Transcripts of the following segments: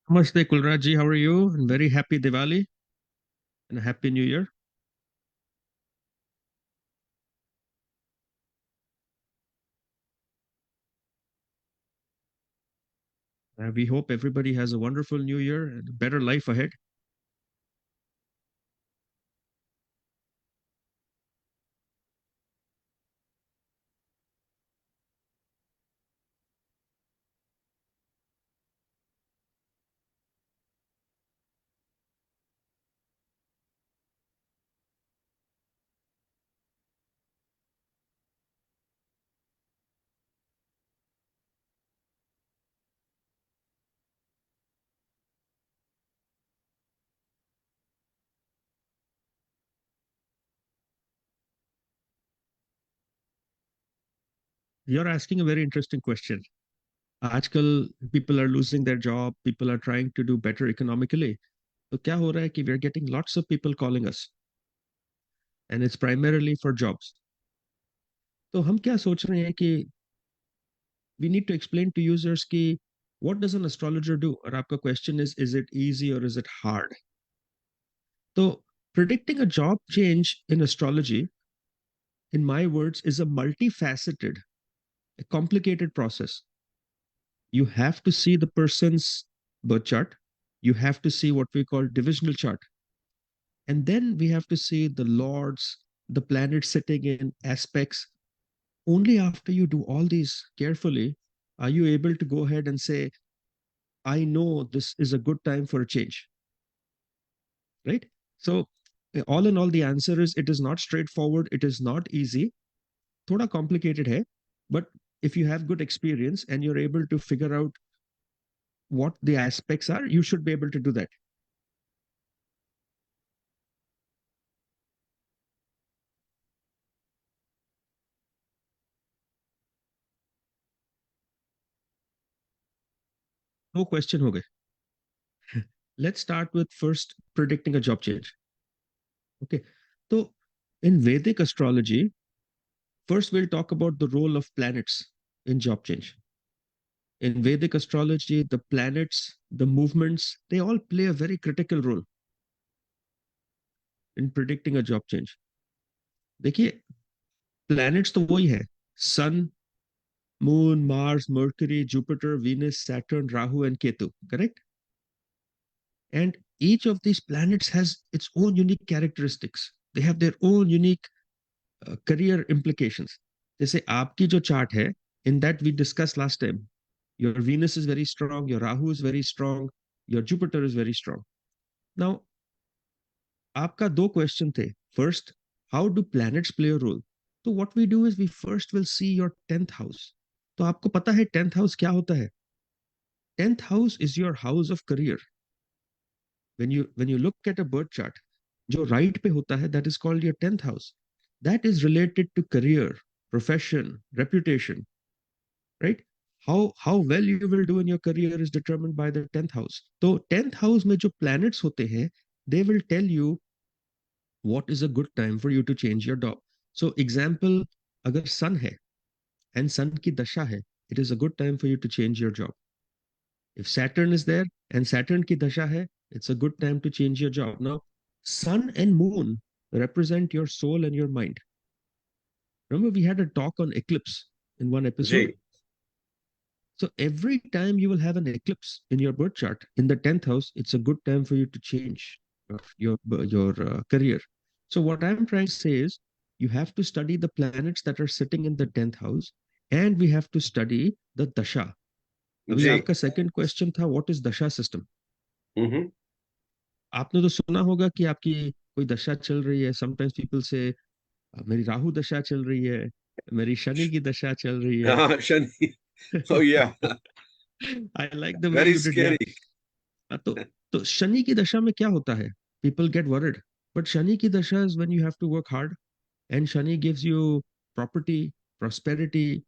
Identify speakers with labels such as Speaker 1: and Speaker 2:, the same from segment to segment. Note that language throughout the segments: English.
Speaker 1: Namaste, Kulraj how are you? And very happy Diwali and a happy New Year. We hope everybody has a wonderful New Year and a better life ahead. You're asking a very interesting question. आजकल people are losing their job, people are trying to do better economically. तो क्या हो रहा है कि we're getting lots of people calling us and it's primarily for jobs. तो हम क्या सोच रहे हैं कि we need to explain to users कि what does an astrologer do? और आपका question is it easy or is it hard? So predicting a job change in astrology, in my words, is a multifaceted, a complicated process. You have to see the person's birth chart. You have to see what we call divisional chart. And then we have to see the lords, the planets sitting in aspects. Only after you do all these carefully are you able to go ahead and say, I know this is a good time for a change, right? So, all in all, the answer is it is not straightforward. It is not easy. Thoda complicated hai, but if you have good experience and you're able to figure out what the aspects are, you should be able to do that. No question ho gaye. Let's start with first predicting a job change. Okay. So in Vedic astrology, first we'll talk about the role of planets in job change. In Vedic astrology, the planets, the movements, they all play a very critical role in predicting a job change. देखिए planets तो वही है sun, moon, Mars, Mercury, Jupiter, Venus, Saturn, Rahu and Ketu, correct? And each of these planets has its own unique characteristics. They have their own unique career implications. जैसे आपकी जो chart है, in that we discussed last time, your Venus is very strong, your Rahu is very strong, your Jupiter is very strong. Now, आपका दो question थे. First, how do planets play a role? So what we do is we first will see your 10th house. तो आपको पता है 10th house क्या होता है? 10th house is your house of career. When you look at a birth chart, जो right पे होता है, that is called your 10th house. That is related to career, profession, reputation, right? How well you will do in your career is determined by the 10th house. तो 10th house में जो planets होते हैं, they will tell you what is a good time for you to change your job. So example, अगर sun है and sun की दशा है, it is a good time for you to change your job. If Saturn is there and Saturn ki dasha hai, it's a good time to change your job. Now, Sun and Moon represent your soul and your mind. Remember, we had a talk on eclipse in one episode.
Speaker 2: Ji
Speaker 1: So every time you will have an eclipse in your birth chart in the 10th house, it's a good time for you to change your career. So what I'm trying to say is you have to study the planets that are sitting in the 10th house and we have to study the dasha. अभी
Speaker 2: जी
Speaker 1: आपका second question था what is दशा system.
Speaker 2: हम्म
Speaker 1: आपने तो सुना होगा कि आपकी कोई दशा चल रही है. समटाइम्स पीपल से मेरी राहु दशा चल रही है, मेरी शनि की दशा चल रही है.
Speaker 2: हाँ Shani oh yeah
Speaker 1: I like the way
Speaker 2: very
Speaker 1: you did. या
Speaker 2: scary
Speaker 1: तो शनि की दशा में क्या होता है? People get worried, but Shani की dasha is when you have to work hard and Shani gives you property, prosperity.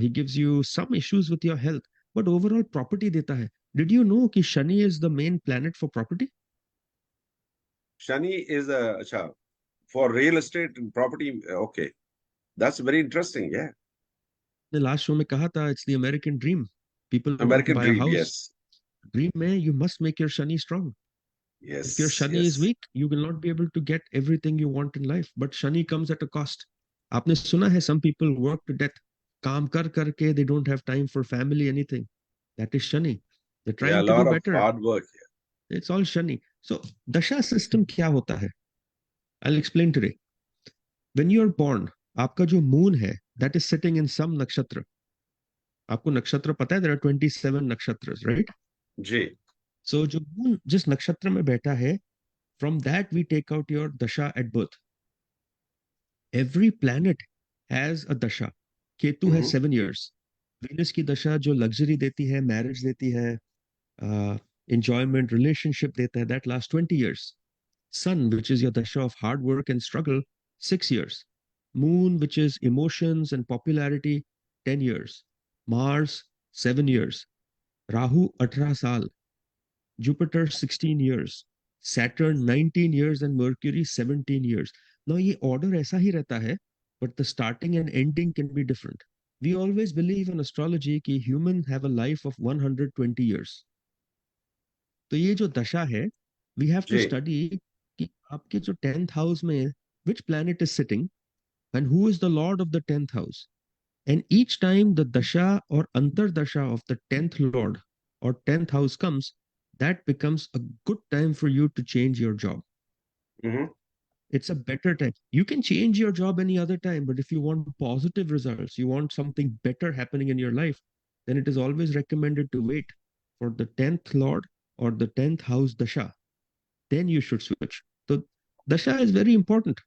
Speaker 1: He gives you some issues with your health, but overall property देता है. Did you know कि Shani is the main planet for property?
Speaker 2: shani is a acha, for real estate and property okay that's very interesting yeah
Speaker 1: ने last show में कहा था it's the American dream. People want to
Speaker 2: American
Speaker 1: buy a
Speaker 2: dream
Speaker 1: house.
Speaker 2: yes
Speaker 1: dream में you must make your Shani strong. If your
Speaker 2: Yes,
Speaker 1: Shani is
Speaker 2: yes.
Speaker 1: weak, you will not be able to get everything you want in life. But Shani comes at a cost. आपने सुना है some people work to death. काम कर करके they don't have time for family, anything. That is Shani. They're
Speaker 2: Yeah, a
Speaker 1: trying to do
Speaker 2: lot of
Speaker 1: better.
Speaker 2: hard work here.
Speaker 1: It's all Shani. So dasha system क्या होता है? I'll explain today. When you are born, आपका जो moon है, that is sitting in some nakshatra. आपको नक्षत्र पता है? There are 27 nakshatras, right?
Speaker 2: Ji.
Speaker 1: So जो moon जिस नक्षत्र में बैठा है, from that we take out your dasha at birth. Every planet has a dasha. Ketu है
Speaker 2: Mm-hmm.
Speaker 1: 7 years. Venus की दशा जो luxury देती है, marriage देती है, enjoyment, relationship देता है, that lasts 20 years. Sun, which is your dasha of hard work and struggle, 6 years. Moon, which is emotions and popularity, 10 years. Mars, 7 years. Rahu, 18 saal. Jupiter, 16 years. Saturn, 19 years. And Mercury, 17 years. Now, ये order ऐसा ही रहता है, but the starting and ending can be different. We always believe in astrology कि human have a life of 120 years. तो ये जो दशा है, we have to
Speaker 2: Ji.
Speaker 1: study कि आपके जो 10th house में which planet is sitting and who is the lord of the 10th house. And each time the dasha or antardasha of the 10th lord or 10th house comes, that becomes a good time for you to change your job.
Speaker 2: Mm-hmm.
Speaker 1: It's a better time. You can change your job any other time, but if you want positive results, you want something better happening in your life, then it is always recommended to wait for the 10th lord or the 10th house dasha. Then you should switch. So dasha is very important.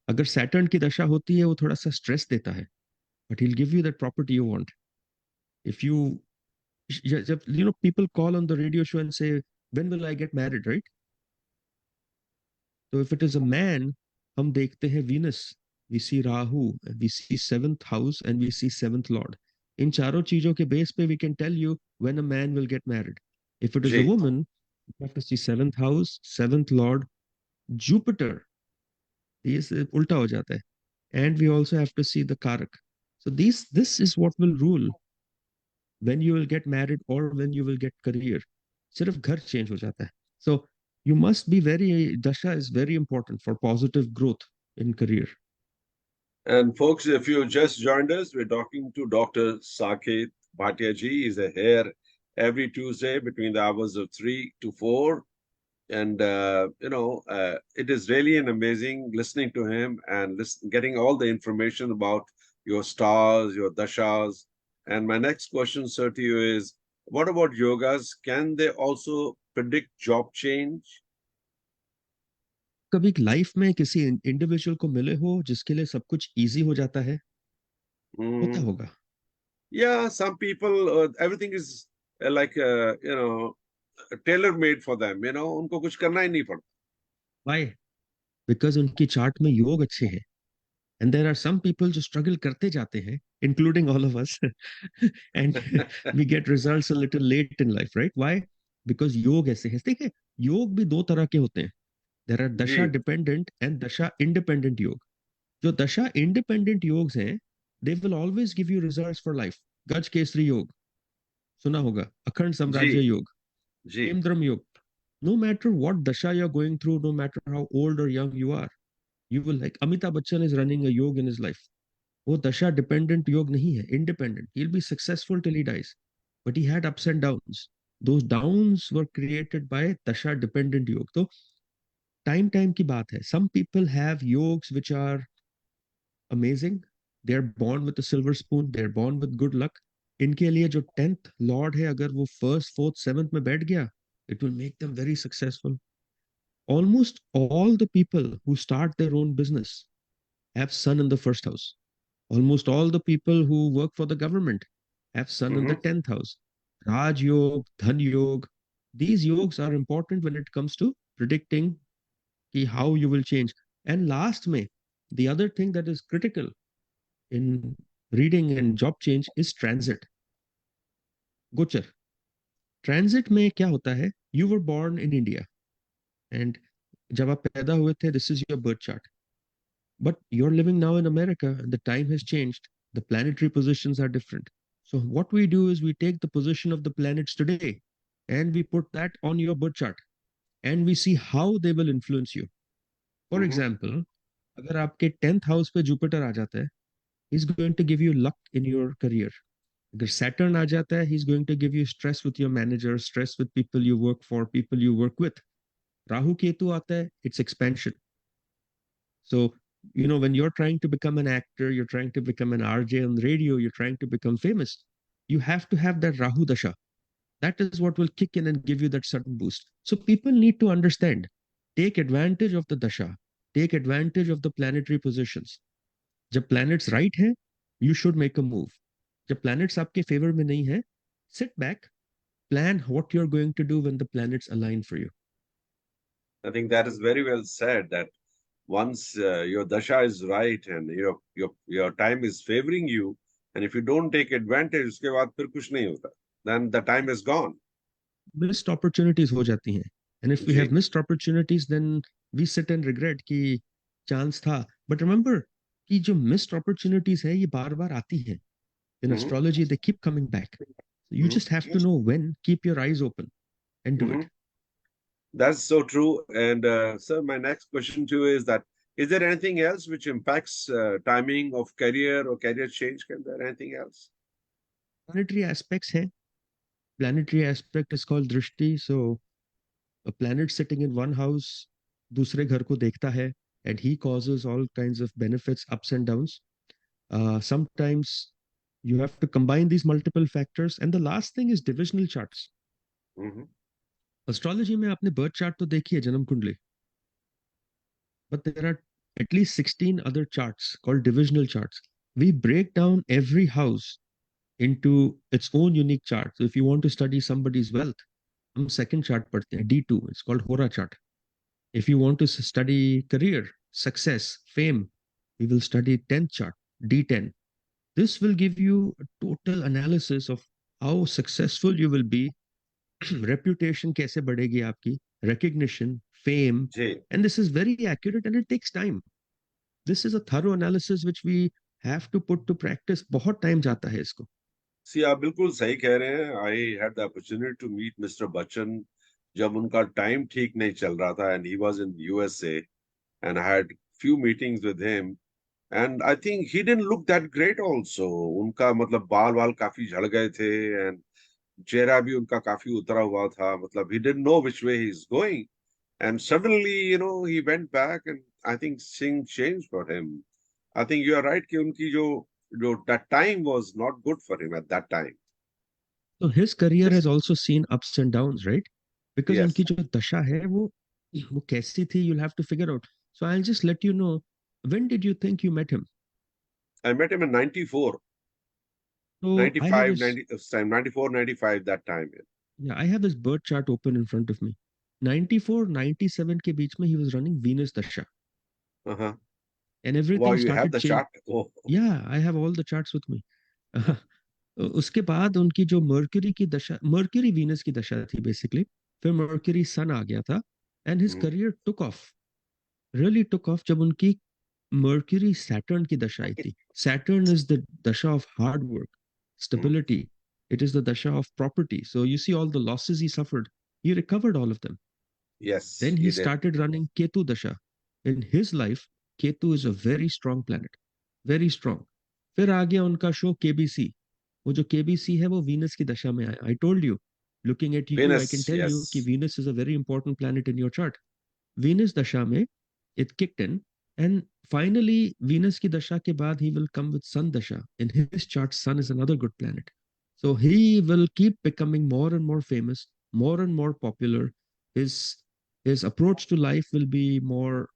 Speaker 1: अगर Saturn की दशा होती है वो थोड़ा सा stress देता है, but he'll give you that property you want. If you people call on the radio show and say, when will I get married, right? So if it is a man, हम देखते हैं Venus, we see Rahu, we see 7th house, and we see 7th lord. इन चारों चीजों के base पे we can tell you when a man will get married. If it is a
Speaker 2: Ji.
Speaker 1: woman, you have to see 7th house, 7th lord, Jupiter. ये उल्टा हो जाता है. And we also have to see the karak. So this is what will rule when you will get married or when you will get career. सिर्फ घर change हो जाता है. So you must be very, dasha is very important for positive growth in career.
Speaker 2: And folks, if you just joined us, we're talking to Dr. Saket Bhatia ji. He's here every Tuesday between the hours of 3 to 4. And, it is really an amazing listening to him and getting all the information about your stars, your dashas. And my next question, sir, to you is, what about yogas? Can they also predict job change?
Speaker 1: कभी life में किसी individual को मिले हो जिसके लिए सब कुछ इजी हो जाता है? होता
Speaker 2: Mm,
Speaker 1: होगा.
Speaker 2: yeah, some people, everything is tailor made for them. उनको कुछ करना ही नहीं पड़ता.
Speaker 1: Why? Because उनकी चार्ट में योग अच्छे हैं. And there are some people जो struggle करते जाते हैं, including all of us, and we get results a little late in life, right? Why? Because योग ऐसे हैं. देखिए, योग भी दो तरह के होते हैं. There are dasha
Speaker 2: ji.
Speaker 1: dependent and dasha independent योग. जो dasha independent योग्स हैं, they will always give you results for life. गज केसरी योग सुना होगा, अखंड साम्राज्य
Speaker 2: जी.
Speaker 1: योग,
Speaker 2: जी.
Speaker 1: हेमद्रम योग. No matter what dasha you're going through, no matter how old or young you are, you will, like Amitabh Bachchan is running a yoga in his life. वो दशा डिपेंडेंट योग नहीं है, independent. He will be successful till he dies, but he had ups and downs. Those downs were created by dasha dependent yog. तो time time की बात है. Some people have yogs which are amazing. They are born with a silver spoon, they are born with good luck. इनके लिए जो 10th Lord है, अगर वो फर्स्ट, फोर्थ, सेवंथ में बैठ गया, it will make them very successful. Almost all the people who start their own business have sun in the first house. Almost all the people who work for the government have sun in the
Speaker 2: Mhm.
Speaker 1: 10th house. Raj Yog, Dhan Yog. These yogs are important when it comes to predicting how you will change. And last May, the other thing that is critical in reading and job change is transit. Gochar. Transit में क्या होता है? You were born in India. And जब आप पैदा हुए थे, this is your birth chart. But you're living now in America and the time has changed. The planetary positions are different. So what we do is we take the position of the planets today and we put that on your birth chart and we see how they will influence you. For
Speaker 2: Mm-hmm.
Speaker 1: example, अगर आपके 10th house पे Jupiter आ जाता है, he's going to give you luck in your career. अगर Saturn आ जाता है, he's going to give you stress with your manager, stress with people you work for, people you work with. Rahu Ketu आता है, it's expansion. So, when you're trying to become an actor, you're trying to become an RJ on the radio, you're trying to become famous, you have to have that Rahu Dasha. That is what will kick in and give you that sudden boost. So people need to understand, take advantage of the Dasha, take advantage of the planetary positions. जब planets right है, you should make a move. जब planets आपके favor में नहीं है, sit back, plan what you're going to do when the planets align for you.
Speaker 2: I think that is very well said. That once your dasha is right and your time is favoring you, and if you don't take advantage, उसके बाद फिर कुछ नहीं होता. Then the time is gone.
Speaker 1: Missed opportunities हो जाती हैं. And if we have
Speaker 2: ji.
Speaker 1: missed opportunities, then we sit and regret कि chance था. But remember कि जो missed opportunities है, ये बार बार आती हैं. In
Speaker 2: Mm-hmm.
Speaker 1: astrology, they keep coming back. So you just have to know when, keep your eyes open and do
Speaker 2: Mm-hmm.
Speaker 1: it.
Speaker 2: That's so true. And sir, my next question to you is that is there anything else which impacts timing of career or career change? Can there anything else?
Speaker 1: Planetary aspects hai. Planetary aspect is called drishti. So a planet sitting in one house, दूसरे घर को देखता है, and he causes all kinds of benefits, ups and downs. Sometimes you have to combine these multiple factors. And the last thing is divisional charts.
Speaker 2: Mm-hmm.
Speaker 1: Astrology में आपने birth chart तो देखी है, जन्म कुंडली. But there are at least 16 other charts called divisional charts. We break down every house into its own unique chart. So if you want to study somebody's wealth, हम second chart पढ़ते हैं, D2. It's called Hora chart. If you want to study career, success, fame, we will study 10th chart, D10. This will give you a total analysis of how successful you will be, reputation कैसे बढ़ेगी आपकी, recognition, fame,
Speaker 2: ji.
Speaker 1: and this is very accurate and it takes time. This is a thorough analysis which we have to put to practice. बहुत time जाता है इसको.
Speaker 2: सी आप बिल्कुल सही कह रहे हैं. I had the opportunity to meet mister Bachchan जब उनका टाइम ठीक नहीं चल रहा था and he was in USA and I had few meetings with him and I think he didn't look that great also. उनका मतलब बाल वाल काफी झड़ गए थे एंड चेहरा भी उनका काफी उतरा हुआ था. मतलब he didn't know which way he is going and suddenly he went back and I think thing change for him. I think you are right कि उनकी जो that time was not good for him at that time.
Speaker 1: So his career has also seen ups and downs, right? Because
Speaker 2: Yes,
Speaker 1: उनकी जो दशा है वो कैसी थी, you'll have to figure out. So I'll just let you know, when did you think you met him?
Speaker 2: I met him in 94,
Speaker 1: So I have
Speaker 2: 95,
Speaker 1: his
Speaker 2: 90, time, 94, 95, that time.
Speaker 1: yeah, I have his birth chart open in front of me. 94, 97 के बीच में he was running Venus dasha
Speaker 2: Uh-huh.
Speaker 1: and
Speaker 2: Wow,
Speaker 1: everything
Speaker 2: you have
Speaker 1: started
Speaker 2: the
Speaker 1: changing.
Speaker 2: chart. Oh,
Speaker 1: Yeah, I have all the charts with me. उसके बाद उनकी जो mercury की दशा, mercury Venus की दशा थी बेसिकली, फिर मर्क्यूरी सन आ गया था and his
Speaker 2: mm,
Speaker 1: career took off, really took off जब उनकी मर्क्यूरी सैटर्न की दशा आई थी. Saturn is the dasha of hard work,
Speaker 2: mm.
Speaker 1: Stability. It is the dasha of property. So you see all the losses he suffered, he recovered all of them.
Speaker 2: Yes,
Speaker 1: Then he
Speaker 2: he did.
Speaker 1: started running Ketu Dasha. In his life, Ketu is a very strong planet. Very strong. फिर आ गया उनका show KBC. वो जो KBC है वो Venus की दशा में आया. I told you, looking at you, I can
Speaker 2: Venus,
Speaker 1: tell you कि
Speaker 2: yes.
Speaker 1: Venus is a very important planet in your chart. Venus dasha में it kicked in, and finally Venus की दशा के बाद he will come with Sun dasha. In his chart, Sun is another good planet. So he will keep becoming more and more famous, more and more popular. His his approach to life will be more,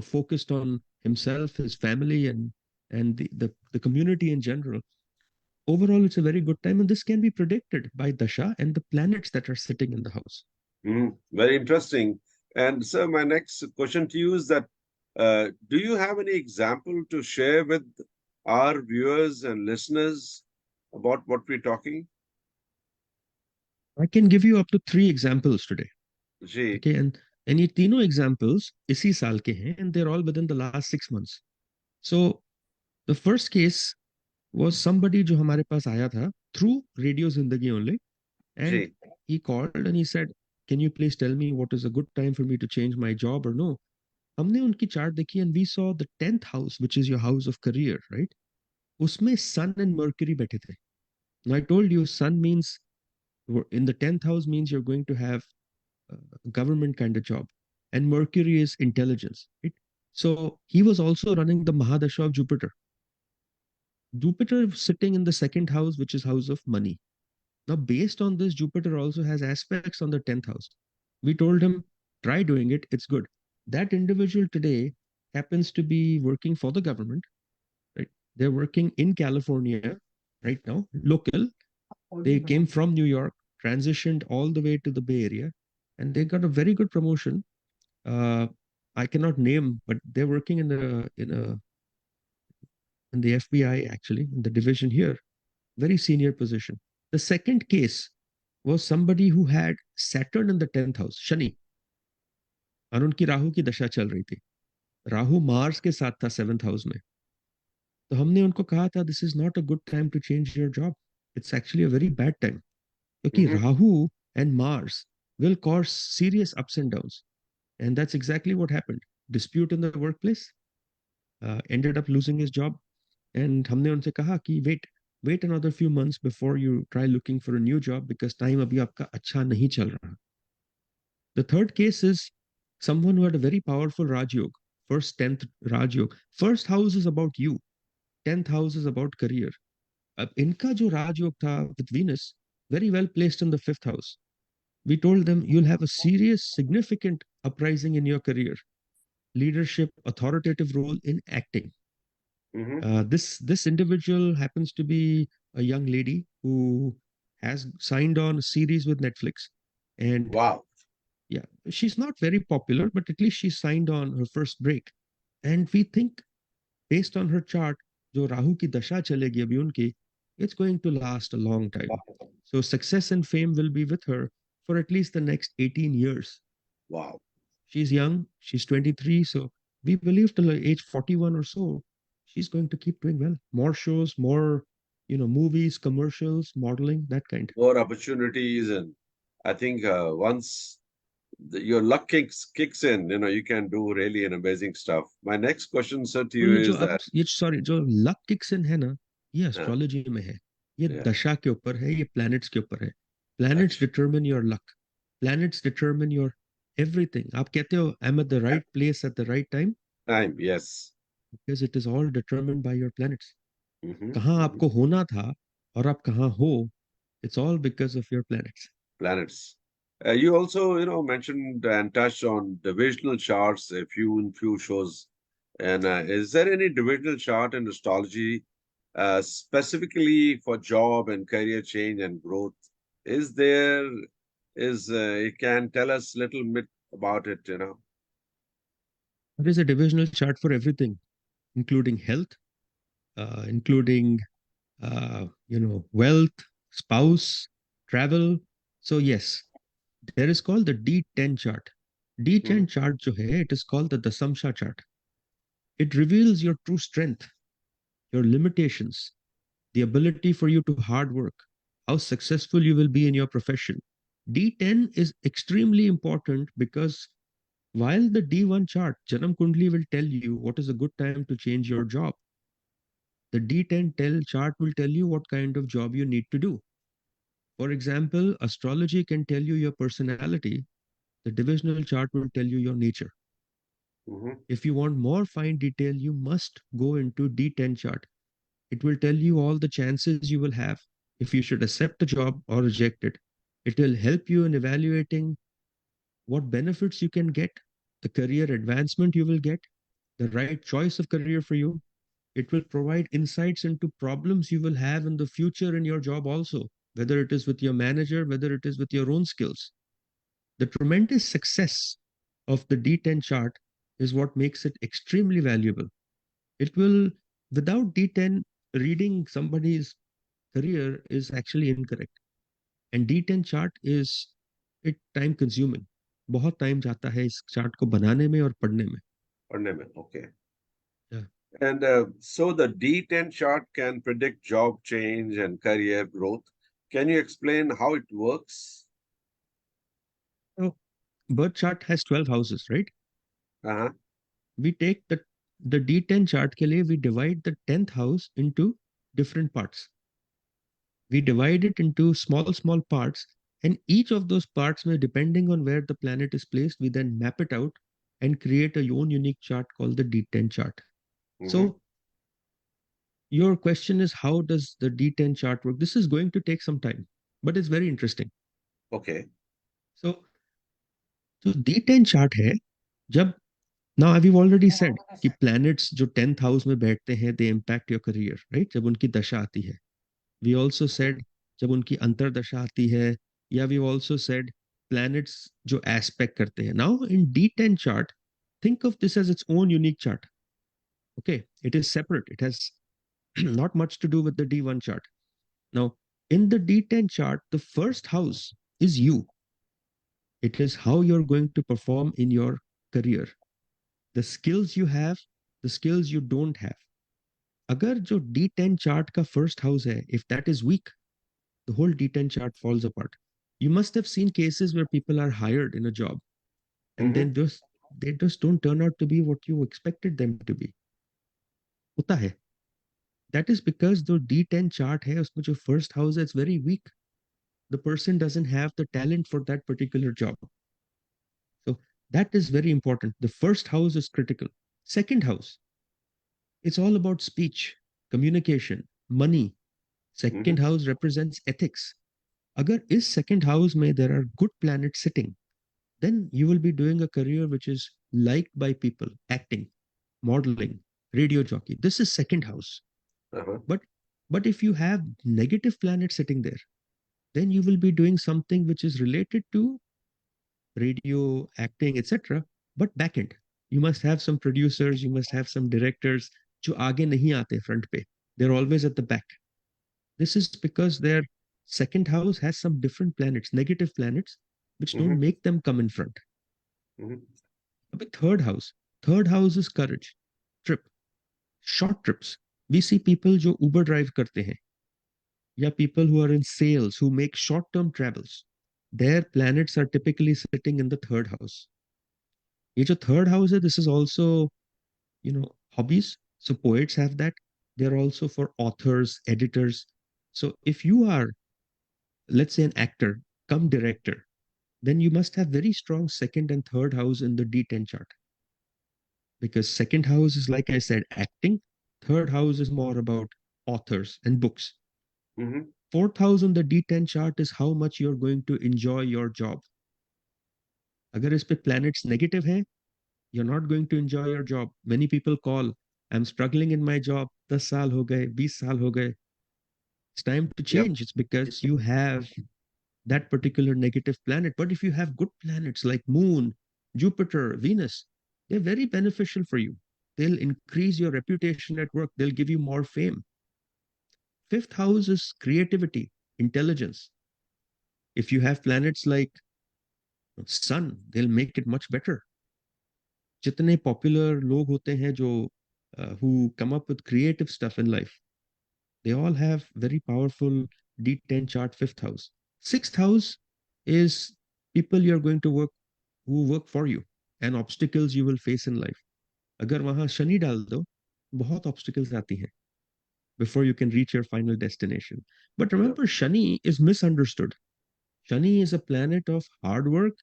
Speaker 1: focused on himself, his family, and the community in general. Overall, it's a very good time, and this can be predicted by dasha and the planets that are sitting in the house.
Speaker 2: Very interesting. And sir, my next question to you is that do you have any example to share with our viewers and listeners about what we're talking?
Speaker 1: I can give you up to 3 examples today.
Speaker 2: Ji.
Speaker 1: Okay, and ये तीनों examples इसी साल के हैं, and they're all within the last 6 months. So the first case was somebody जो हमारे पास आया था through Radio Zindagi only. And
Speaker 2: Gee.
Speaker 1: he called and he said, can you please tell me what is a good time for me to change my job or no? हमने उनकी chart देखी and we saw the 10th house, which is your house of career, right? उसमें sun and mercury बैठे थे. Now I told you sun means in the 10th house means you're going to have a government kind of job, and mercury is intelligence, right? So he was also running the Mahadasha of Jupiter. Jupiter sitting in the second house, which is house of money. Now, based on this, Jupiter also has aspects on the 10th house. We told him, try doing it, it's good. That individual today happens to be working for the government, right? They're working in California right now, local. They came from New York, transitioned all the way to the Bay Area, and they got a very good promotion. Uh, I cannot name, but they're working in the FBI actually, in the division here, very senior position. The second case was somebody who had Saturn in the 10th house, Shani, और उनकी राहु की दशा चल रही थी. Rahu Mars के साथ था 7th हाउस में. तो हमने उनको कहा था this is not a good time to change your job. It's actually a very bad time, क्योंकि
Speaker 2: Mm-hmm.
Speaker 1: Rahu and Mars will cause serious ups and downs. And that's exactly what happened. Dispute in the workplace, ended up losing his job. And हमने उनसे कहा कि wait another few months before you try looking for a new job because time अभी आपका अच्छा नहीं चल रहा. The third case is someone who had a very powerful Raj Yoga. First, 10th Raj Yoga. First house is about you. 10th house is about career. अब इनका जो Raj Yoga था with Venus, very well placed in the 5th house. We told them you'll have a serious, significant uprising in your career. Leadership, authoritative role in acting.
Speaker 2: Mm-hmm.
Speaker 1: This individual happens to be a young lady who has signed on a series with Netflix, and
Speaker 2: Wow.
Speaker 1: yeah, she's not very popular, but at least she signed on her first break. And we think, based on her chart, जो राहु की दशा चलेगी अभी उनकी, it's going to last a long time. So success and fame will be with her for at least the next 18 years.
Speaker 2: Wow.
Speaker 1: She's young, she's 23, so we believe till age 41 or so, she's going to keep doing well. More shows, more, movies, commercials, modeling, that kind.
Speaker 2: More opportunities, and I think once your luck kicks in, you can do really an amazing stuff. My next question, sir, to
Speaker 1: तो
Speaker 2: you
Speaker 1: ये जो
Speaker 2: is
Speaker 1: अब
Speaker 2: that
Speaker 1: ये sorry जो luck kicks in है ना, ये
Speaker 2: uh,
Speaker 1: astrology में है. ये
Speaker 2: yeah,
Speaker 1: दशा के ऊपर है, ये प्लैनेट्स के ऊपर है. Planets
Speaker 2: ach-
Speaker 1: determine your luck. Planets determine your everything. आप कहते हो I am at the right place at the right time,
Speaker 2: time, yes.
Speaker 1: Because it is all determined by your planets.
Speaker 2: Mm-hmm.
Speaker 1: कहाँ
Speaker 2: Mm-hmm.
Speaker 1: आपको होना था और आप कहाँ हो, it's all because of your planets.
Speaker 2: Planets. You also, mentioned and touched on divisional charts in few shows. And is there any divisional chart in astrology specifically for job and career change and growth? Is there? You can tell us a little bit about it?
Speaker 1: There is a divisional chart for everything, including health, including wealth, spouse, travel. So yes, there is called the D10 chart. D10
Speaker 2: Mhm.
Speaker 1: chart जो है, it is called the Dasamsha chart. It reveals your true strength, your limitations, the ability for you to hard work, how successful you will be in your profession. D10 is extremely important because while the D1 chart, Janam Kundli will tell you what is a good time to change your job, the D10 chart will tell you what kind of job you need to do. For example, astrology can tell you your personality, the divisional chart will tell you your nature.
Speaker 2: Mhm.
Speaker 1: If you want more fine detail, you must go into D10 chart. It will tell you all the chances you will have if you should accept a job or reject it. It will help you in evaluating what benefits you can get, the career advancement you will get, the right choice of career for you. It will provide insights into problems you will have in the future in your job also, whether it is with your manager, whether it is with your own skills. The tremendous success of the D10 chart is what makes it extremely valuable. It will, without D10, reading somebody's career is actually incorrect. And D10 chart is it time consuming. बहुत time जाता है इस chart को बनाने में और पढ़ने में.
Speaker 2: Ornament. Okay.
Speaker 1: Yeah.
Speaker 2: And so the D10 chart can predict job change and career growth. Can you explain how it works?
Speaker 1: So birth chart has 12 houses, right?
Speaker 2: Uh-huh.
Speaker 1: We take the D10 chart के लिए we divide the 10th house into different parts. We divide it into small parts, and each of those parts may, depending on where the planet is placed, we then map it out and create a own unique chart called the D10 chart.
Speaker 2: Mm-hmm.
Speaker 1: So your question is, how does the D10 chart work? This is going to take some time, but it's very interesting.
Speaker 2: Okay.
Speaker 1: So so D10 chart है जब, now we've already said कि planets जो 10th house में बैठते हैं, they impact your career, right? जब उनकी दशा आती है. We also said जब उनकी अंतर्दशा आती है, या we also said planets जो aspect करते हैं. Now in D10 chart, think of this as its own unique chart. Okay, it is separate. It has not much to do with the D1 chart. Now in the D10 chart, the first house is you. It is how you're going to perform in your career, the skills you have, the skills you don't have. अगर जो D10 chart का first house है, if that is weak, the whole D10 chart falls apart. You must have seen cases where people are hired in a job and
Speaker 2: Mm-hmm.
Speaker 1: then they just don't turn out to be what you expected them to be. होता है. That is because the D10 chart है, उसमें जो first house है, it's very weak. The person doesn't have the talent for that particular job. So that is very important. The first house is critical. Second house, it's all about speech, communication, money.
Speaker 2: Mm-hmm.
Speaker 1: Second house represents ethics. Agar is second house mein there are good planets sitting, then you will be doing a career which is liked by people, acting, modeling, radio jockey. This is second house.
Speaker 2: Uh-huh.
Speaker 1: But if you have negative planets sitting there, then you will be doing something which is related to radio, acting, etc. But back end. You must have some producers, you must have some directors जो आगे नहीं आते front पे. They're always at the back. This is because their second house has some different planets, negative planets, which
Speaker 2: Mm-hmm.
Speaker 1: don't make them come in front.
Speaker 2: Mm-hmm.
Speaker 1: But third house is courage, trip, short trips. We see people जो Uber drive करते हैं, या people who are in sales who make short-term travels. Their planets are typically sitting in the third house. ये जो third house है, this is also, hobbies. So poets have that. They're also for authors, editors. So if you are, let's say, an actor, come director, then you must have very strong second and third house in the D10 chart. Because second house is, like I said, acting. Third house is more about authors and books.
Speaker 2: Mm-hmm.
Speaker 1: Fourth house on the D10 chart is how much you're going to enjoy your job. अगर इस पे planets negative है, you're not going to enjoy your job. Many people call, I'm struggling in my job. 10 साल हो गए, 20 साल हो गए. It's time to
Speaker 2: Yep.
Speaker 1: change. It's because you have that particular negative planet. But if you have good planets like Moon, Jupiter, Venus, they're very beneficial for you. They'll increase your reputation at work, they'll give you more fame. Fifth house is creativity, intelligence. If you have planets like Sun, they'll make it much better. जितने popular लोग होते हैं जो who come up with creative stuff in life, they all have very powerful D10 chart fifth house. Sixth house is people you're going to work who work for you and obstacles you will face in life. अगर वहां शनि डाल दो, बहुत obstacles आती हैं before you can reach your final destination. But
Speaker 2: Yep.
Speaker 1: remember, Shani is misunderstood. Shani is a planet of hard work,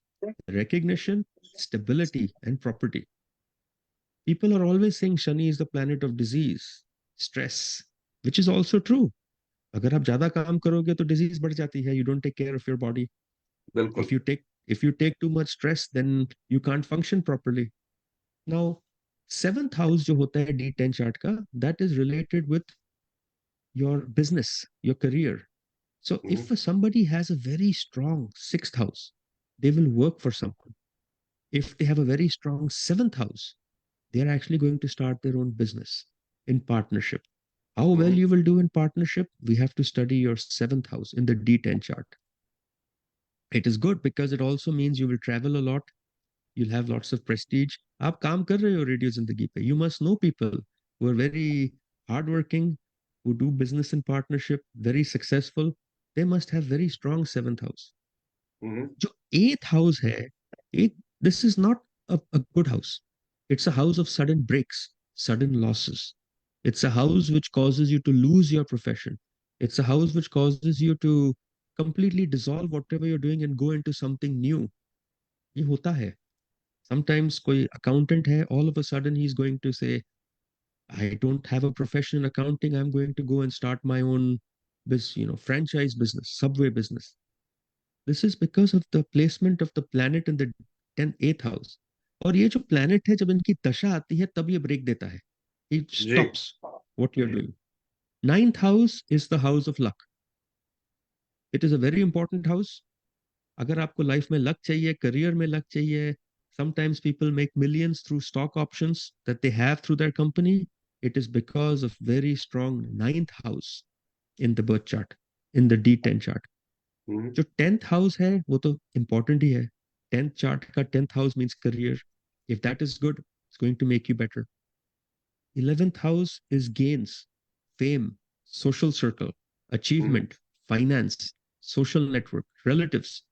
Speaker 1: recognition, stability, and property. People are always saying Shani is the planet of disease, stress, which is also true. अगर आप ज्यादा काम करोगे तो disease बढ़ जाती है. You don't take care of your body.
Speaker 2: बिल्कुल.
Speaker 1: If you take too much stress, then you can't function properly. Now, seventh house जो होता है D10 chart का, that is related with your business, your career. So
Speaker 2: Mm-hmm.
Speaker 1: if somebody has a very strong sixth house, they will work for someone. If they have a very strong seventh house, they are actually going to start their own business in partnership. How well
Speaker 2: Mm-hmm.
Speaker 1: you will do in partnership, we have to study your seventh house in the D10 chart. It is good because it also means you will travel a lot. You'll have lots of prestige. आप काम कर रहे हो radio जिंदगी पे. You must know people who are very hardworking, who do business in partnership, very successful. they must have very strong seventh house.
Speaker 2: Mm-hmm.
Speaker 1: जो eighth house है, this is not a good house. It's a house of sudden breaks, sudden losses. It's a house which causes you to lose your profession. It's a house which causes you to completely dissolve whatever you're doing and go into something new. ये होता है. Sometimes कोई accountant है, all of a sudden he's going to say, I don't have a profession in accounting. I'm going to go and start my own franchise business, subway business. This is because of the placement of the planet in the 10th 8th house. और ये जो planet है, जब इनकी दशा आती है तब ये break देता है. It
Speaker 2: ji.
Speaker 1: stops what you're doing. Ninth house is the house of luck. It is a very important house. अगर आपको लाइफ में लक चाहिए, करियर में लक चाहिए, sometimes people make millions through stock options that they have through their company. It is because of very strong ninth house in the birth chart, in the D10 chart.
Speaker 2: Mm-hmm.
Speaker 1: जो 10th house है वो तो important ही है. 10th chart का 10th house means career. If that is good, it's going to make you better. 11th house is gains, fame, social circle,
Speaker 2: Mm-hmm.
Speaker 1: achievement, finance, social network, relatives.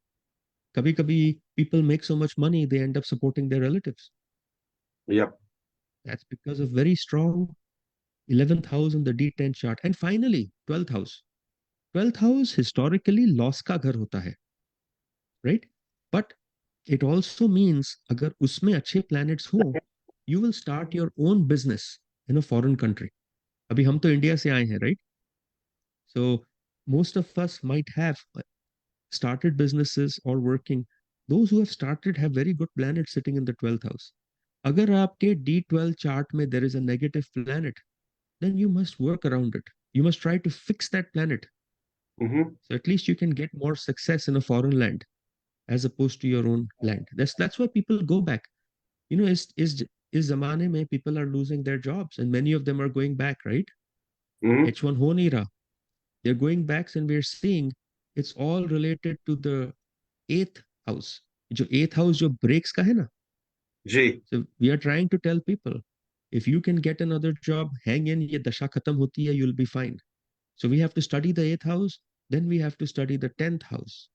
Speaker 1: कभी कभी people make so much money they end up supporting their relatives.
Speaker 2: Yep.
Speaker 1: That's because of very strong 11th house in the D10 chart. And finally 12th house. 12th house historically loss का घर होता है, right? But it also means अगर उसमें अच्छे planets हो, you will start your own business in a foreign country. अभी हम तो इंडिया से आए हैं, right? So most of us might have started businesses or working. Those who have started have very good planets sitting in the 12th house. अगर आपके D12 chart में there is a negative planet, then you must work around it. You must try to fix that planet.
Speaker 2: Mm-hmm.
Speaker 1: So at least you can get more success in a foreign land as opposed to your own land. That's why people go back. इस जमाने में people are losing their jobs and many of them are going back, right?
Speaker 2: Mm-hmm.
Speaker 1: H1 हो नहीं रहा. They're going back and we're seeing it's all related to the eighth house. जो eighth house जो breaks का है ना.
Speaker 2: जी.
Speaker 1: So we are trying to tell people, if you can get another job, hang in, ये दशा खत्म होती है, you'll be fine. So we have to study the eighth house, then we have to study the 10th house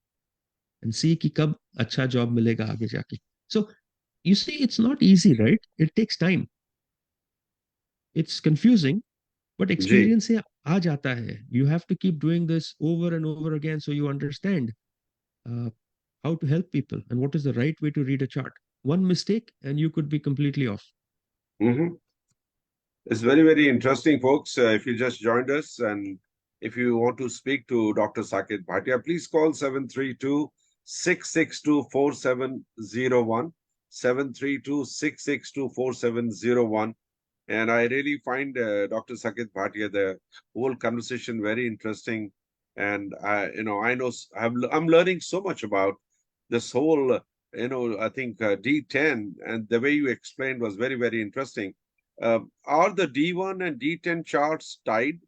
Speaker 1: and see कि कब अच्छा job मिलेगा आगे जाके. So you see, it's not easy, right? It takes time. It's confusing, but
Speaker 2: ji.
Speaker 1: experience से आ जाता है. You have to keep doing this over and over again so you understand uh, how to help people and what is the right way to read a chart. One mistake and you could be completely off.
Speaker 2: Mm-hmm. It's very, very interesting, folks. If you just joined us and if you want to speak to Dr. Saket Bhatia, please call 732-662-4701, 732-662-4701. And I really find Dr. Saket Bhatia, the whole conversation very interesting. And I know I'm learning so much about this whole, I think D10, and the way you explained was very, very interesting. Are the D1 and D10 charts tied?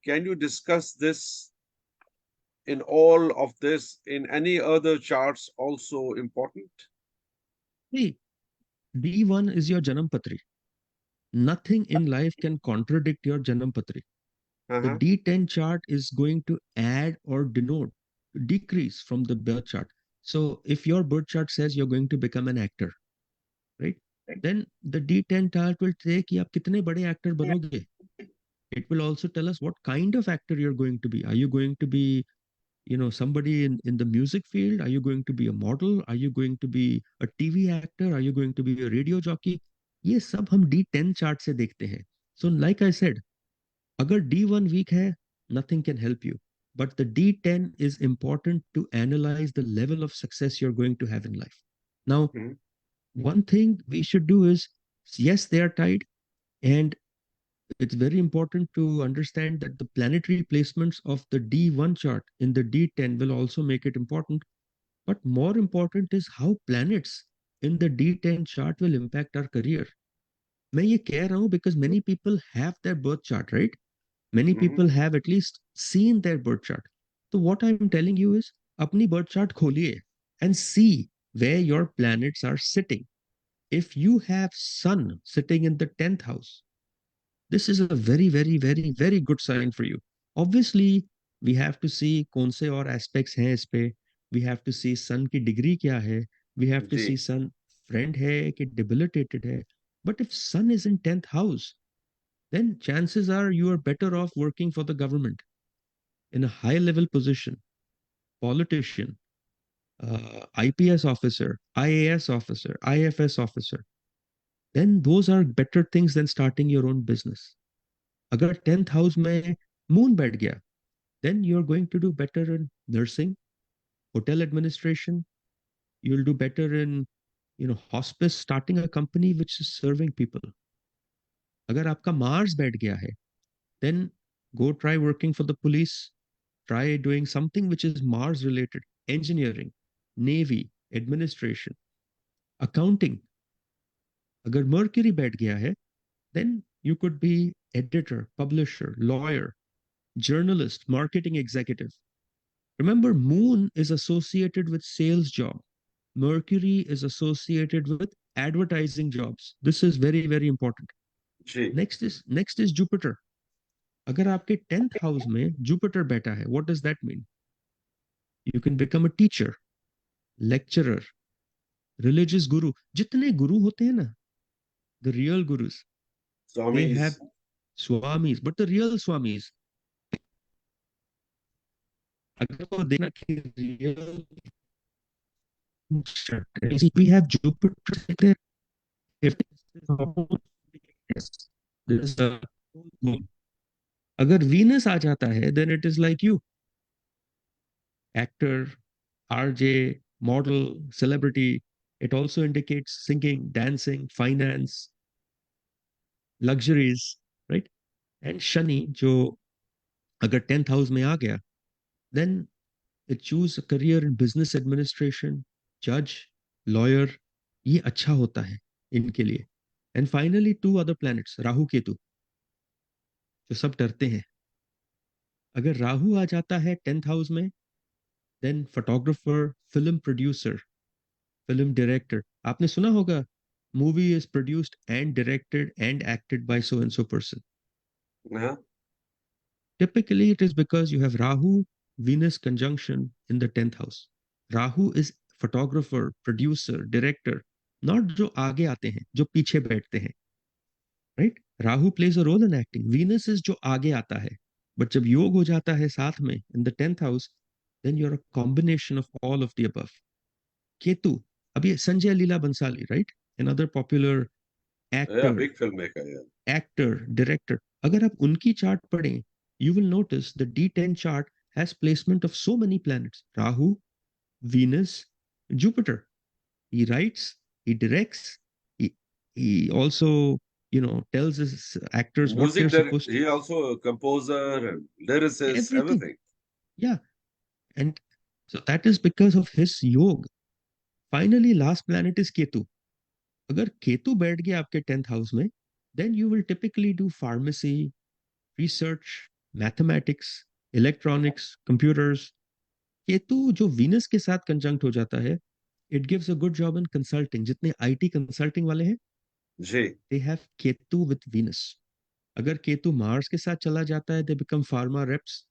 Speaker 2: Can you discuss this in all of this? In any other charts also important?
Speaker 1: See, D1 is your Janam Patri. Nothing in life can contradict your Janam Patri. The
Speaker 2: Uh-huh.
Speaker 1: D10 chart is going to add or denote, decrease from the birth chart. So if your birth chart says you're going to become an actor, right? Then the D10 chart will say कि आप कितने बड़े actor बनोगे. It will also tell us what kind of actor you're going to be. Are you going to be, somebody in the music field? Are you going to be a model? Are you going to be a TV actor? Are you going to be a radio jockey? ये सब हम D10 chart से देखते हैं. So like I said, अगर D1 weak है, nothing can help you. But the D10 is important to analyze the level of success you're going to have in life. Now,
Speaker 2: Mhm.
Speaker 1: one thing we should do is, yes, they are tied, and it's very important to understand that the planetary placements of the D1 chart in the D10 will also make it important. But more important is how planets in the D10 chart will impact our career. मैं ये कह रहा हूँ because many people have their birth chart, right? Many
Speaker 2: Mhm.
Speaker 1: people have at least seen their birth chart. So what I'm telling you is, अपनी birth chart खोलिए and see where your planets are sitting. If you have Sun sitting in the 10th house, this is a very, very, very, very good sign for you. Obviously, We have to see कौन से और aspects हैं इस पे. We have to see sun की degree क्या है. We have to
Speaker 2: ji,
Speaker 1: see sun friend है कि debilitated है. But if sun is in 10th house, then chances are you are better off working for the government in a high level position, politician, IPS officer, IAS officer, IFS officer. Then those are better things than starting your own business. अगर 10th house में moon बैठ गया, then you're going to do better in nursing, hotel administration. You'll do better in, hospice, starting a company which is serving people. अगर आपका Mars बैठ गया है, then go try working for the police. Try doing something which is Mars related, engineering, navy, administration, accounting. अगर Mercury बैठ गया है, then you could be editor, publisher, lawyer, journalist, marketing executive. Remember, Moon is associated with sales job. Mercury is associated with advertising jobs. This is very, very important.
Speaker 2: Ji.
Speaker 1: Next is Jupiter. अगर आपके 10th house में Jupiter बैठा है, what does that mean? You can become a teacher, lecturer, religious guru. जितने गुरु होते हैं ना, the real gurus, they have
Speaker 2: Swamis.
Speaker 1: swamis, but the real swamis, अगर वो देखना कि real, we have Jupiter there. If yes, there is a moon. अगर Venus आ जाता है, then it is like you, actor, RJ, model, celebrity. It also indicates singing, dancing, finance, luxuries, right? And Shani, जो अगर 10th house में आ गया, then it choose a career in business administration, judge, lawyer. ये अच्छा होता है इनके लिए. And finally, two other planets, Rahu Ketu, जो सब डरते हैं. अगर राहु आ जाता है 10th हाउस में, then photographer, film producer, film director. आपने सुना होगा, movie is produced and directed and acted by so and so person.
Speaker 2: Uh-huh.
Speaker 1: Typically it is because you have Rahu Venus conjunction in the 10th house. Rahu is photographer, producer, director, not जो आगे आते हैं, जो पीछे बैठते हैं, right? Rahu plays a role in acting. Venus is जो आगे आता है. But जब योग हो जाता है साथ में in the 10th house, then you're a combination of all of the above. Ketu, अभी Sanjay Leela Bhansali, right? Another popular
Speaker 2: Yeah,
Speaker 1: actor,
Speaker 2: big filmmaker. Yeah.
Speaker 1: director. अगर आप उनकी चार्ट पढ़ें, you will notice the D10 chart has placement of so many planets. Rahu, Venus, Jupiter. He writes, he directs, he also, tells his actors what they're
Speaker 2: Music director.
Speaker 1: supposed to
Speaker 2: He also a composer and lyricist,
Speaker 1: everything.
Speaker 2: everything.
Speaker 1: Yeah. And so that is because of his yoga. Finally, last planet is Ketu. अगर केतु बैठ गया आपके 10th house में, then you will typically do pharmacy, research, mathematics, electronics, computers. Ketu जो Venus के साथ conjunct हो जाता है, it gives a good job in consulting. जितने आईटी कंसल्टिंग वाले हैं,
Speaker 2: जी.
Speaker 1: They have Ketu with venus. अगर केतु मार्स के साथ चला जाता है, they become pharma reps,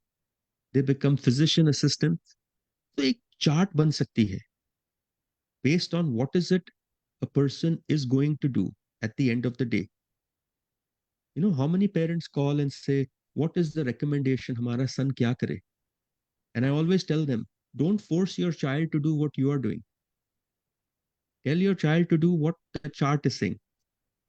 Speaker 1: they become physician assistant. तो एक चार्ट बन सकती है based on what is it a person is going to do at the end of the day. How many parents call and say, what is the recommendation, हमारा son क्या करे? And I always tell them, don't force your child to do what you are doing. Tell your child to do what the chart is saying.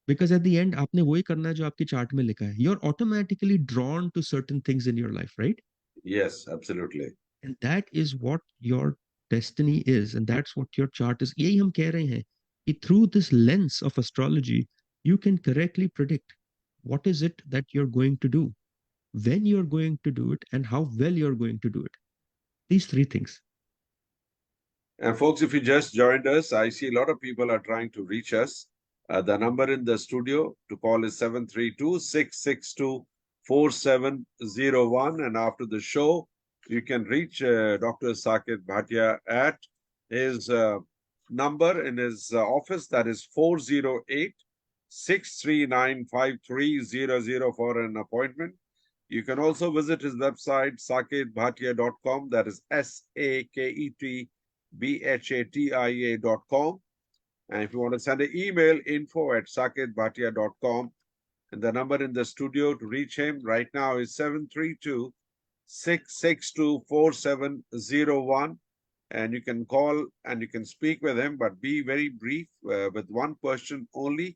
Speaker 1: Because at the end, आपने वही करना है जो आपकी chart में लिखा है. You're automatically drawn to certain things in your life, right?
Speaker 2: Yes, absolutely.
Speaker 1: And that is what your destiny is. And that's what your chart is. यही हम कह रहे हैं कि through this lens of astrology, you can correctly predict what is it that you're going to do, when you're going to do it, and how well you're going to do it. These three things.
Speaker 2: And folks, if you just joined us, I see a lot of people are trying to reach us. The number in the studio to call is 732-662-4701. And after the show, you can reach Dr. Saket Bhatia at his number in his office, that is 408-639-5300 for an appointment. You can also visit his website, saketbhatia.com. That is SAKETBHATIA.com. And if you want to send an email, info@saketbhatia.com. And the number in the studio to reach him right now is 732-662-4701. And you can call and you can speak with him, but be very brief with one question only.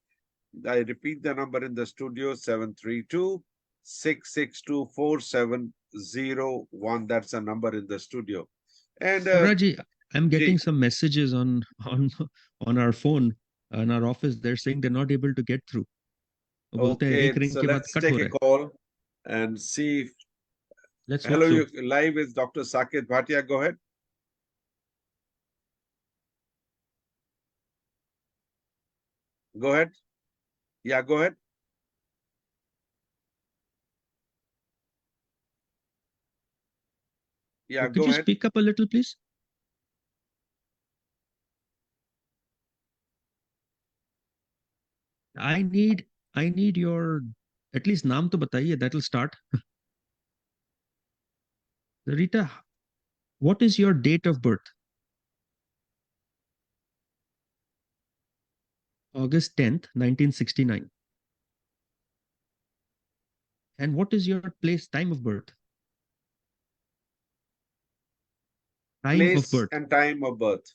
Speaker 2: I repeat the number in the studio, 732-662-4701. That's the number in the studio. And
Speaker 1: Raji, I'm getting
Speaker 2: Ji,
Speaker 1: some messages on our phone in our office. They're saying they're not able to get through. वो बोलते हैं एक
Speaker 2: okay,
Speaker 1: ring
Speaker 2: so
Speaker 1: के बाद
Speaker 2: let's
Speaker 1: cut हो
Speaker 2: take
Speaker 1: रहा
Speaker 2: a
Speaker 1: है.
Speaker 2: call and see.
Speaker 1: Let's hope
Speaker 2: Hello,
Speaker 1: so.
Speaker 2: you live with Dr. Saket Bhatia. Go ahead. Go ahead. Yeah, go ahead. Yeah,
Speaker 1: Could
Speaker 2: go
Speaker 1: you
Speaker 2: ahead.
Speaker 1: speak up a little, please? I need your at least नाम तो बताइए. That'll start. Rita, what is your date of birth? August 10th, 1969. And what is your time of birth? Time of
Speaker 2: Place
Speaker 1: birth.
Speaker 2: and time of birth.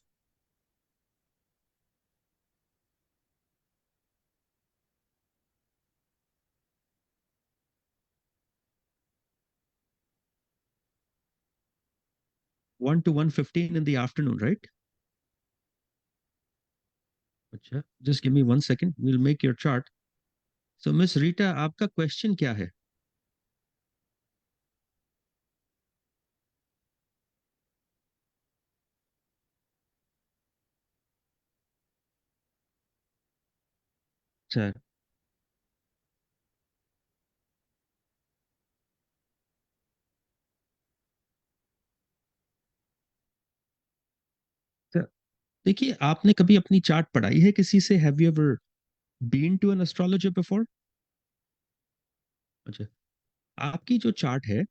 Speaker 1: 1 to 1:15 in the afternoon, right? अच्छा, just give me 1 second. We'll make your chart. So, Miss Rita, आपका question क्या है? अच्छा, अच्छा, देखिए, आपने कभी अपनी चार्ट पढ़ाई है किसी से? Have you ever been to an astrologer before? अच्छा, आपकी जो चार्ट है,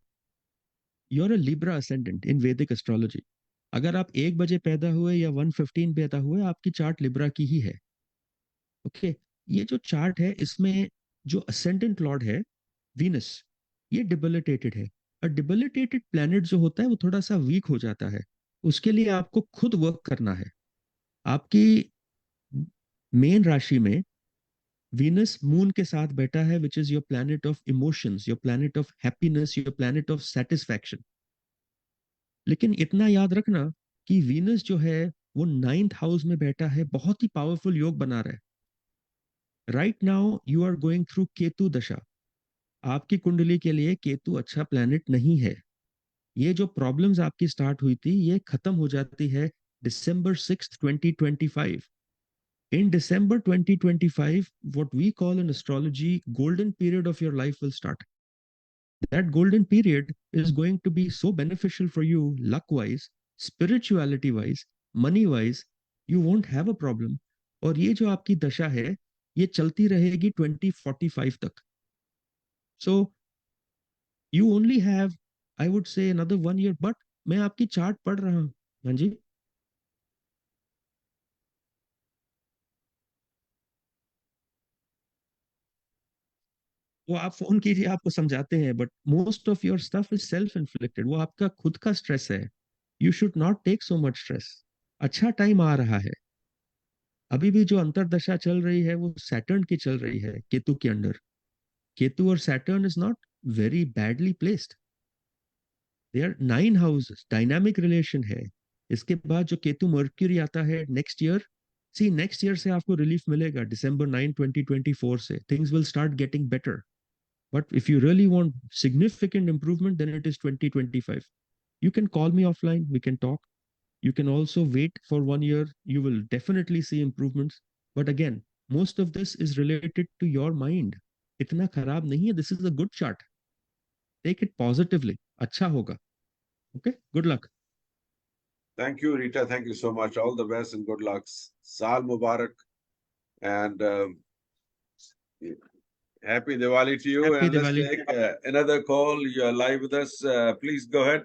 Speaker 1: you're a Libra ascendant in Vedic astrology. अगर आप 1 बजे पैदा हुए या 1:15 पैदा हुए, आपकी चार्ट लिब्रा की ही है. ओके, ये जो चार्ट है, इसमें जो असेंडेंट लॉर्ड है, वीनस, ये डिबिलिटेटेड है. और डिबिलिटेटेड प्लैनेट जो होता है वो थोड़ा सा वीक हो जाता है. उसके लिए आपको खुद वर्क करना है. आपकी मेन राशि में वीनस मून के साथ बैठा है, which is your planet of emotions, your planet of happiness, your planet of satisfaction. लेकिन इतना याद रखना कि वीनस जो है वो 9th हाउस में बैठा है, बहुत ही पावरफुल योग बना रहा है. Right now you are going through Ketu dasha. आपकी कुंडली के लिए केतु अच्छा प्लैनेट नहीं है. ये जो प्रॉब्लम्स आपकी स्टार्ट हुई थी, ये खत्म हो जाती है December 6th 2025. In December 2025, what we call in astrology golden period of your life will start. That golden period is going to be so beneficial for you, luck wise, spirituality wise, money wise. You won't have a problem. और ये जो आपकी दशा है, ये चलती रहेगी 2045 तक. So you only have, I would say, another 1 year. But मैं आपकी चार्ट पढ़ रहा हूँ. हाँ जी. वो आप फोन कीजिए, आपको समझाते हैं. But most of your stuff is self inflicted. वो आपका खुद का स्ट्रेस है. You should not take so much stress. अच्छा टाइम आ रहा है. अभी भी जो अंतरदशा चल रही है वो सैटर्न की चल रही है, केतु के अंडर. केतु और Saturn is not very badly placed. They are 9 houses, dynamic relation है. इसके बाद जो केतु मर्क्यूरी आता है next year, see next year से आपको रिलीफ मिलेगा. December 9 2024 से things will start getting better. But if you really want significant improvement, then it is 2025. You can call me offline. We can talk. You can also wait for 1 year. You will definitely see improvements. But again, most of this is related to your mind. इतना खराब नहीं है. This is a good chart. Take it positively. अच्छा होगा. Okay? Good luck.
Speaker 2: Thank you, Rita. Thank you so much. All the best and good luck. Saal Mubarak. And Happy Diwali to you.
Speaker 1: Happy
Speaker 2: And let's
Speaker 1: Diwali.
Speaker 2: take another call. You're live with us. Please go ahead.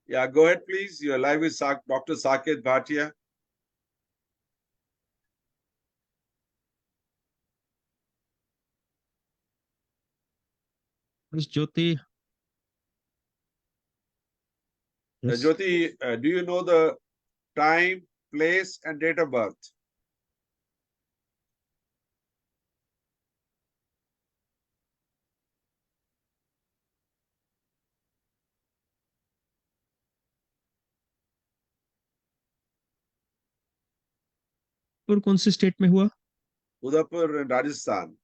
Speaker 2: Yeah, go ahead, please. You're live with Dr. Saket Bhatia.
Speaker 1: Miss Jyoti. Yes.
Speaker 2: Jyoti, do you know the time, place, and date of birth?
Speaker 1: और कौन से state में हुआ?
Speaker 2: Udaipur in Rajasthan.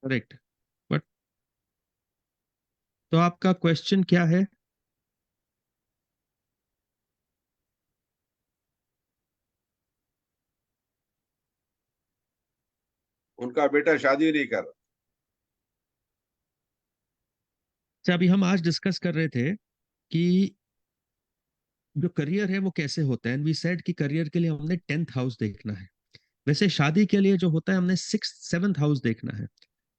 Speaker 1: Correct. But तो आपका question क्या है?
Speaker 2: उनका बेटा शादी नहीं कर रहा.
Speaker 1: अच्छा, अभी हम आज डिस्कस कर रहे थे कि जो करियर है वो कैसे होता है, एंड वी सेड कि करियर के लिए हमने 10th हाउस देखना है. वैसे शादी के लिए जो होता है हमने 6th 7th हाउस देखना है.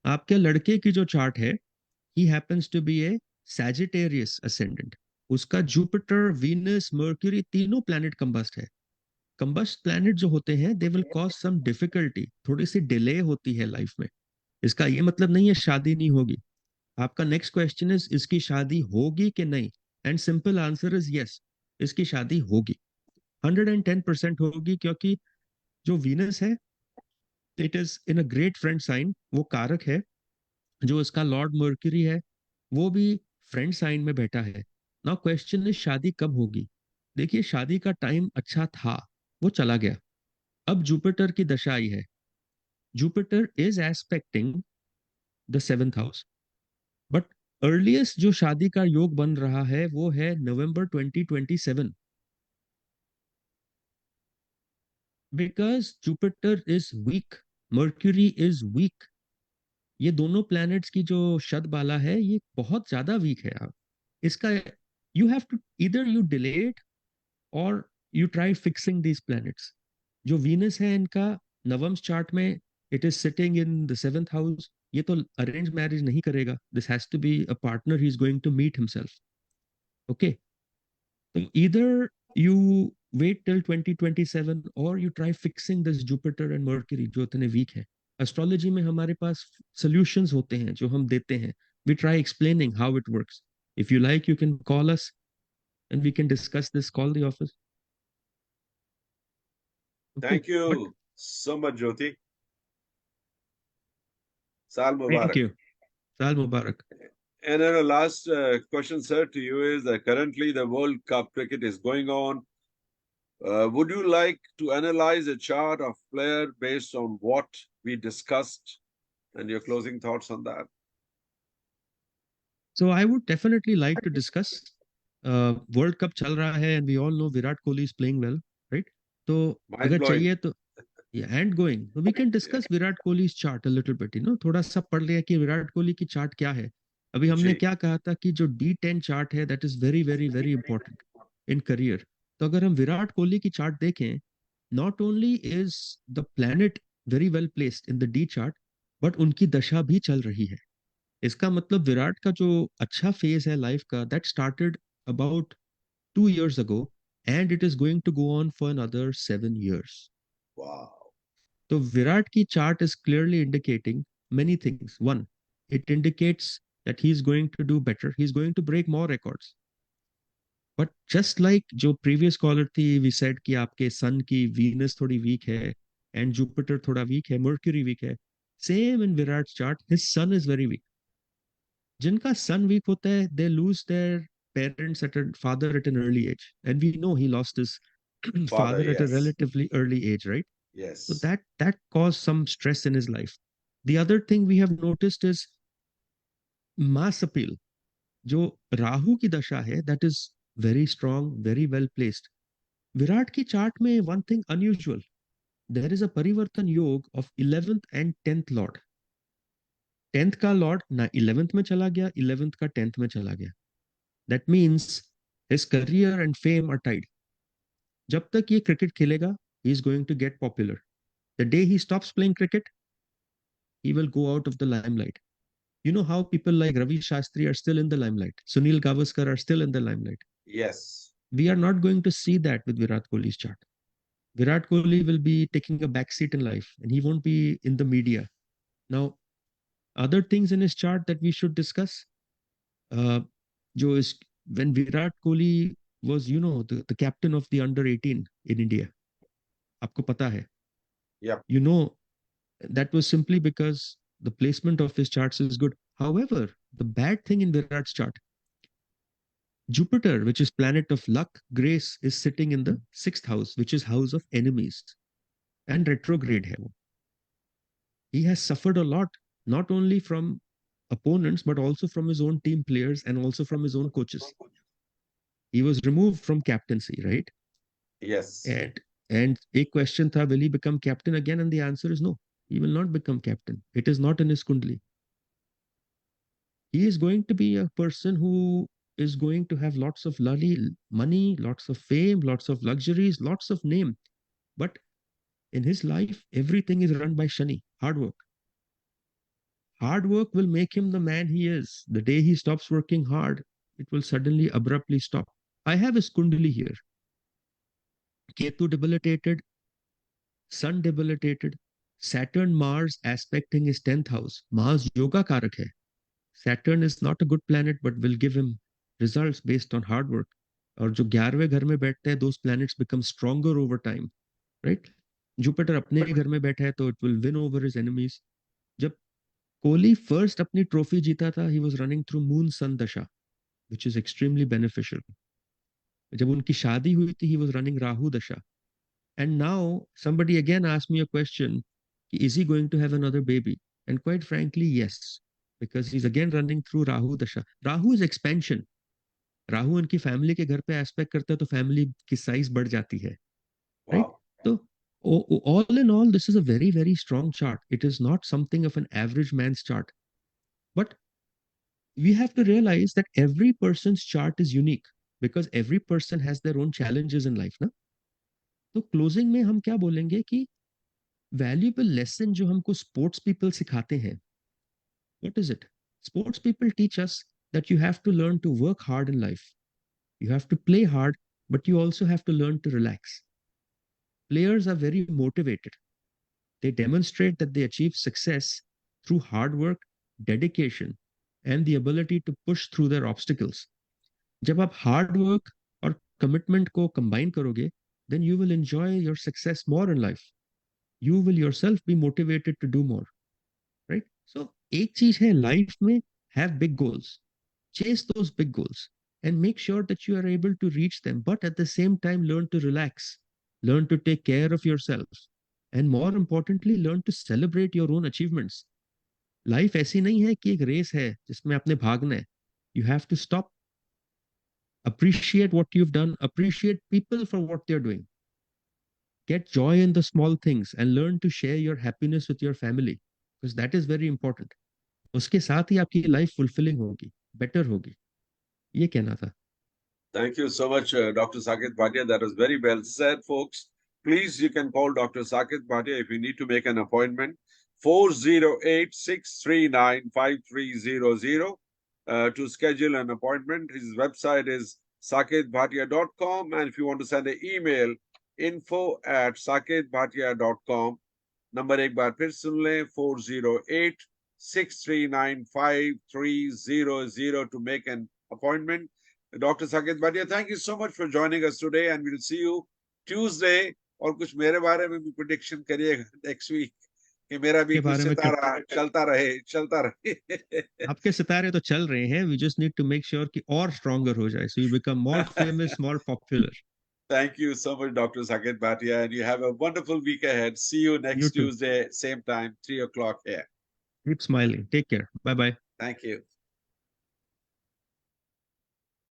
Speaker 1: आपके लड़के की जो चार्ट है, he happens to be a sagittarius ascendant. उसका जुपिटर, वीनस, मर्क्यूरी तीनों प्लैनेट कंबस्ट है. कंबस्ट प्लैनेट जो होते हैं they will cause some difficulty, थोड़ी सी डिले होती है लाइफ में. इसका ये मतलब नहीं है शादी नहीं होगी. आपका नेक्स्ट क्वेश्चन इज इसकी शादी होगी कि नहीं, and simple answer is yes, इसकी शादी होगी. 110% होगी, क्योंकि जो वीनस है it is in a great friend sign, वो कारक है. जो इसका लॉर्ड मर्क्यूरी है वो भी फ्रेंड साइन में बैठा है. नाउ क्वेश्चन इज शादी कब होगी. देखिए, शादी का टाइम अच्छा था, वो चला गया. अब जुपिटर की दशा आई है. Jupiter is expecting the 7th house. But earliest जो शादी का योग बन रहा है वो है नवंबर 2027. Because Jupiter is weak, mercury is weak. ये दोनों प्लैनेट्स की जो शद बाला है ये बहुत ज्यादा वीक है. आप इसका, यू हैव टू इधर यू डिले इट और you try fixing these planets. जो वीनस है इनका नवम्स चार्ट में it is sitting in the 7th house. ये तो अरेंज मैरिज नहीं करेगा. This has to be a partner he is going to meet himself. Okay. तो either you wait till 2027 or you try fixing this Jupiter and Mercury जो इतने week है. Astrology में हमारे पास सॉल्यूशंस होते हैं जो हम देते हैं. We try explaining how it works. If you like, you can call us and we can discuss this. Call the office. Okay.
Speaker 2: Thank
Speaker 1: But
Speaker 2: you so much, Jyoti. Saal
Speaker 1: thank
Speaker 2: Mubarak.
Speaker 1: you. Saal Mubarak.
Speaker 2: And then the last question, sir, to you is that currently the World Cup cricket is going on. Would you like to analyze a chart of player based on what we discussed and your closing thoughts on that?
Speaker 1: So I would definitely like to discuss. World cup चल रहा है and we all know Virat Kohli is playing well, right? तो
Speaker 2: Mind
Speaker 1: अगर
Speaker 2: blowing.
Speaker 1: चाहिए तो and going we can discuss Virat Kohli chart a little bit, थोड़ा सा पढ़ लिया कि विराट कोहली की चार्ट क्या है. अभी हमने
Speaker 2: Ji.
Speaker 1: क्या कहा था कि जो D10 चार्ट है that is very very very important in career. तो अगर हम विराट कोहली की चार्ट देखें, not only is the planet very well placed in the D chart, but उनकी दशा भी चल रही है. इसका मतलब विराट का जो अच्छा फेज है लाइफ का that started about 2 years ago and it is going to go on for another 7 years.
Speaker 2: Wow.
Speaker 1: So Virat ki chart is clearly indicating many things. One, it indicates that he's going to do better. He's going to break more records. But just like जो previous caller थी, we said कि आपके sun की Venus थोड़ी weak है and Jupiter थोड़ा weak है, Mercury weak है. Same in Virat's chart, his sun is very weak. जिनका sun weak होता है, they lose their parents at a father at an early age, and we know he lost his
Speaker 2: Father,
Speaker 1: father at a
Speaker 2: yes.
Speaker 1: relatively early age, right? So
Speaker 2: Yes.
Speaker 1: that caused some stress in his life. The other thing we have noticed is mass appeal. जो राहु की दशा है that is very strong, very well placed. Virat की chart में one thing unusual, there is a परिवर्तन योग of 11th and 10th lord. 10th का Lord ना 11th में चला गया, 11th का 10th में चला गया. That means his career and fame are tied. जब तक ये क्रिकेट खेलेगा he is going to get popular. The day he stops playing cricket, he will go out of the limelight. You know how people like Ravi Shastri are still in the limelight, Sunil Gavaskar are still in the limelight.
Speaker 2: Yes.
Speaker 1: We are not going to see that with Virat Kohli's chart. Virat Kohli will be taking a backseat in life and he won't be in the media. Now, other things in his chart that we should discuss, uh, जो is when Virat Kohli was, the captain of the under 18 in India. आपको पता है.
Speaker 2: Yep.
Speaker 1: You know, that was simply because the placement of his charts is good. However, the bad thing in Virat's chart, Jupiter, which is planet of luck, grace, is sitting in the sixth house, which is house of enemies, and retrograde hai wo. He has suffered a lot, not only from opponents, but also from his own team players and also from his own coaches. He was removed from captaincy, right?
Speaker 2: Yes.
Speaker 1: And a question tha, will he become captain again? And the answer is no. He will not become captain. It is not in his kundli. He is going to be a person who is going to have lots of money, lots of fame, lots of luxuries, lots of name. But in his life, everything is run by Shani, hard work. Hard work will make him the man he is. The day he stops working hard, it will suddenly abruptly stop. I have his kundali here. Ketu debilitated, Sun debilitated, Saturn Mars aspecting his 10th house. Mars yoga karak hai. Saturn is not a good planet, but will give him results based on hard work. और जो 11वें घर में बैठते हैं, those planets become stronger over time, right? Jupiter अपने ही घर में बैठा है, तो it will win over his enemies. जब कोहली first अपनी ट्रॉफी जीता था, he was running through Moon Sun Dasha, which is extremely beneficial. जब उनकी शादी हुई थी, he was running Rahu Dasha. And now somebody again asked me a question, is he going to have another baby? And quite frankly, yes, because he's again running through Rahu Dasha. Rahu is expansion. Rahu उनकी family के घर पे aspect करता है तो family की size बढ़ जाती है, राइट?
Speaker 2: Wow.
Speaker 1: तो all in all, this is a very, very strong chart. It is not something of an average man's chart. But we have to realize that every person's chart is unique because every person has their own challenges in life, ना? तो closing में हम क्या बोलेंगे कि valuable lesson जो हमको sports people सिखाते हैं, what is it? Sports people teach us that you have to learn to work hard in life. You have to play hard, but you also have to learn to relax. Players are very motivated. They demonstrate that they achieve success through hard work, dedication, and the ability to push through their obstacles. जब आप hard work और commitment को combine करोगे, then you will enjoy your success more in life. You will yourself be motivated to do more, right? So एक चीज है life में, have big goals. Chase those big goals and make sure that you are able to reach them, but at the same time learn to relax, learn to take care of yourself, and more importantly learn to celebrate your own achievements. Life ऐसी नहीं है कि एक race है जिसमें आपने भागना है. You have to stop, appreciate what you've done, appreciate people for what they're doing, get joy in the small things, and learn to share your happiness with your family, because that is very important. उसके साथ ही आपकी life fulfilling होगी, better होगी. ये कहना था.
Speaker 2: Thank you so much, Dr. Saket Bhatia. That was very well said, folks. Please, you can call Dr. Saket Bhatia if you need to make an appointment. 408-639-5300 to schedule an appointment. His website is saketbhatia.com. And if you want to send an email, info@saketbhatia.com. Number एक बार फिर सुन लें, 408-639-5300 to make an appointment. Dr. Saket Bhatia, thank you so much for joining us today, and we'll see you Tuesday. और कुछ मेरे बारे में भी prediction करिएगा next week कि मेरा भी कुछ सितारा चलता रहे.
Speaker 1: आपके सितारे तो चल रहे हैं. We just need to make sure कि और stronger हो जाए, so you become more famous, more popular.
Speaker 2: Thank you so much, Dr. Saket Bhatia, and you have a wonderful week ahead. See you next Tuesday, same time, 3 o'clock here.
Speaker 1: Keep smiling. Take care. Bye bye.
Speaker 2: Thank you.